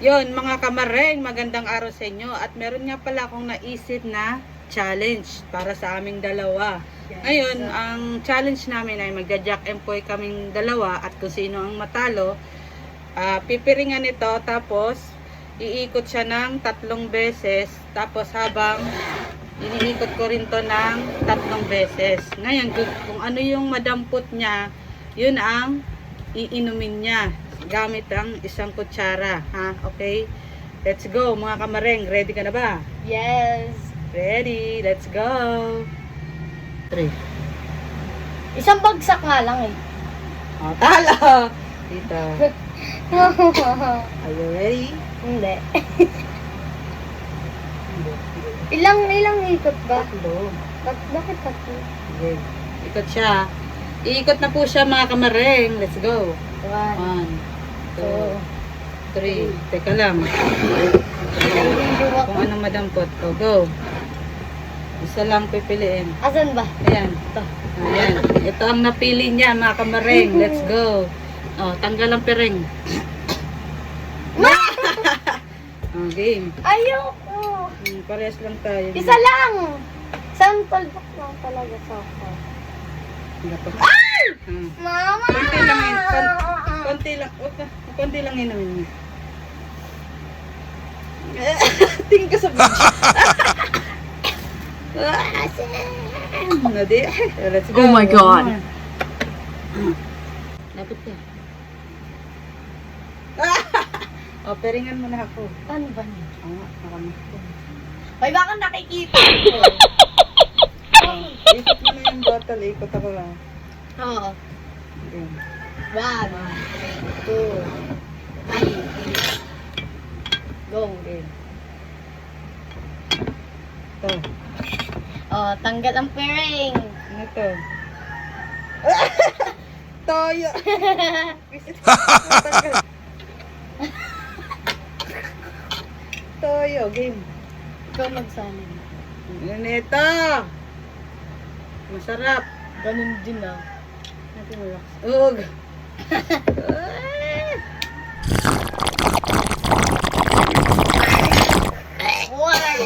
Yun, mga kamareng, magandang araw sa inyo. At meron nga pala akong naisip na challenge para sa aming dalawa. Ngayon, ang challenge namin ay magja-jack and poy kaming dalawa at kung sino ang matalo, pipiringan ito tapos iikot siya ng 3 beses tapos habang iniikot ko rin to ng 3 beses. Ngayon, kung ano yung madampot niya, yun ang iinumin niya gamit ang 1 kutsara, ha? Okay? Let's go, mga kamareng. Ready ka na ba? Yes. Ready. Let's go. 3. Isang bagsak nga lang eh. Oh, talo. Dito. Are you ready? Hindi. Ilang ikot ba? 3. Bakit tatlo? Okay. Ikot siya. Iikot na po siya, mga kamareng. Let's go. 1, 1, 2, 3. Teka lang. Kung anong madampot. Oh, go. Isa lang pipiliin. Asan ba? Ayan. Ito. Ayan. Ito ang napili niya, mga kamareng. Let's go. Oh, tanggal ang piring. Oh, game. Ayoko. Parehas lang tayo. Isa lang. Isang talbok lang talaga sa ako. Ay! Mama! Konti lang yun. Konti lang. Konti lang inumin niya. Tingin ka sa video. Nadi. Let's go. Oh my God. Lapit ka. O, peringan mo na ako. Ano ba niya? Oo, makamit ko. Ay, baka nakikita. Ikot mo na yung bottle. Ikot ako lang. Oo. Okay. 1, 2, 3. Go. Okay. Ito. Oh, tanggal ang piring. Ano to? Toyo. Toyo, game. Ikaw magsanin. Ano ito? Masarap. Ganun din ah. Natin relax. Ug. Water.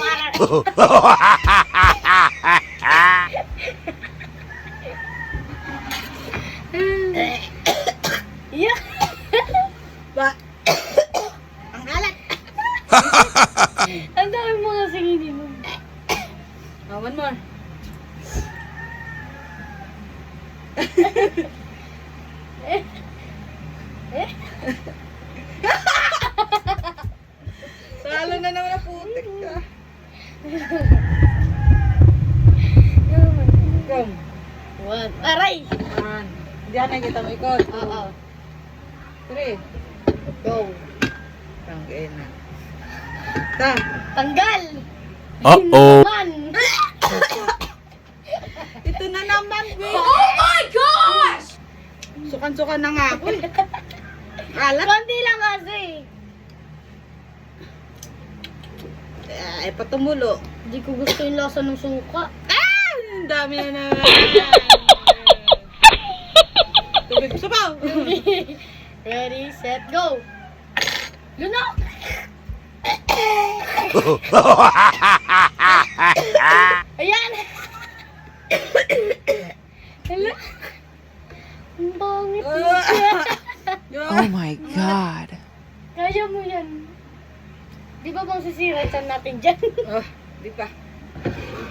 Yeah. Ba? Ang alat. Ang dami mga singinin mo. Oh, one more. Salo na naman na putik ka. Come. 1. Aray! 1. Hindi ka nakikita mo ikot. Oo. 3. Go. Tangin na. Ta. Tanggal! Uh-oh. Man! Ito na naman, babe. Oh my gosh! Sukan-sukan na nga ako eh. Alat. Konti lang kasi. Ay, patumulo. Hindi ko gusto yung lasa ng suka. Ah! Ang dami na naman. Tubig. Sabaw. Ready, set, go! Yun na! Ayan! Hala! Ang bangit Oh my God. Kaya mo yan. Di ba bang sisira yung tiyan natin dyan? Oh, di pa.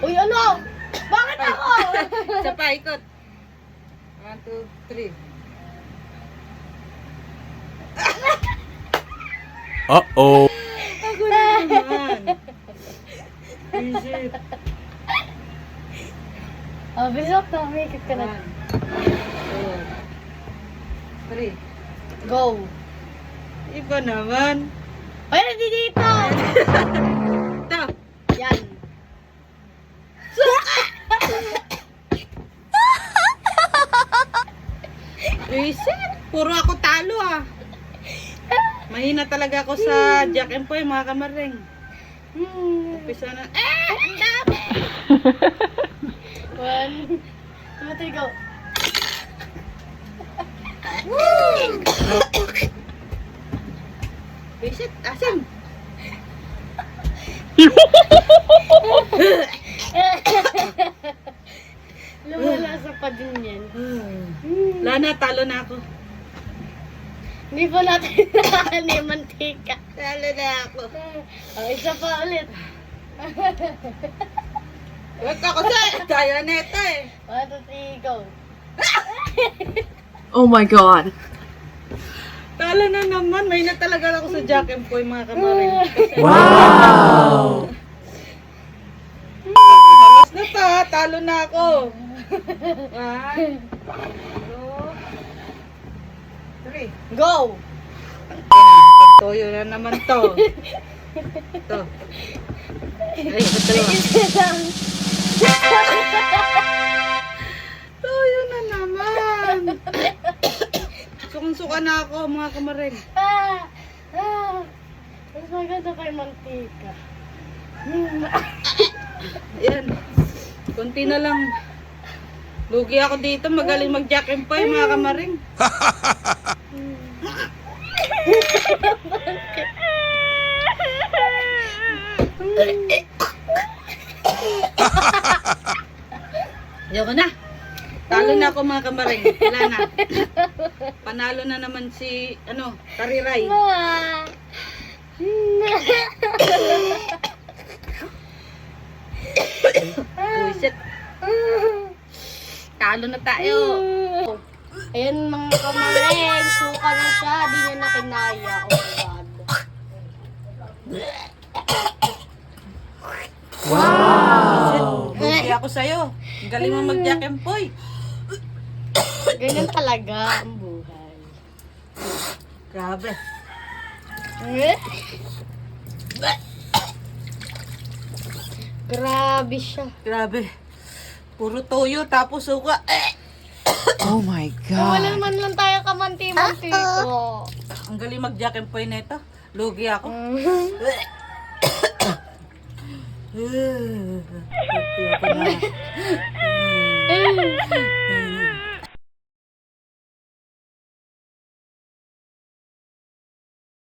Uy, ano? Bakit ako? Isa pa, ikot. 1, 2, 3. Uh-oh. Ako na naman. Visit. Oh, bilis na. May ikit ka 1, na. 2, 3. Go! Iba naman. Ay, hindi dito! Ito. Yan. Visit. Puro ako talo ah. Mahina talaga ako sa Jack and Poy, mga kamareng. Umpisa na. Ang dami! 1, 2, 3, go! Visit, asim. Hindi pa natin nakakan yung mantika. Talo na ako. Isa pa ulit. Huwag ka kasi. Kaya neta eh. 1, 2, 3, go. Oh my god. Talo na naman. May na talaga ako sa Jack and Poy mga kamaring. Kasi Wow. Malas na pa. Talo na ako. 1, 2, 3. Go! Pagtoyo na naman to. Ito. Ay, ito. Toyo na naman. Sukang-suka na ako mga kamaring. Mas maganda kay mantika. Ayan. Kunti na lang. Lugi ako dito. Magaling mag-Jack and Poy mga kamaring. Ayoko na. Talo na ako mga kamaring. Wala na. Panalo na naman si, Tariray. Buisit. Talo na tayo. Ayan mga kamaring, suka na siya, di niya na kinaya. Oh my God. Lugi ako sa'yo. Ang galing mo mag-Jack and Poy. Ganyan talaga ang buhay. Grabe. Grabe siya. Grabe. Puro toyo tapos suka. Oh my Wala god. naman lang tayo kamanti-manti ko. Ang galing mag-Jack and Poy na ito. Lugi ako. Happy ako na.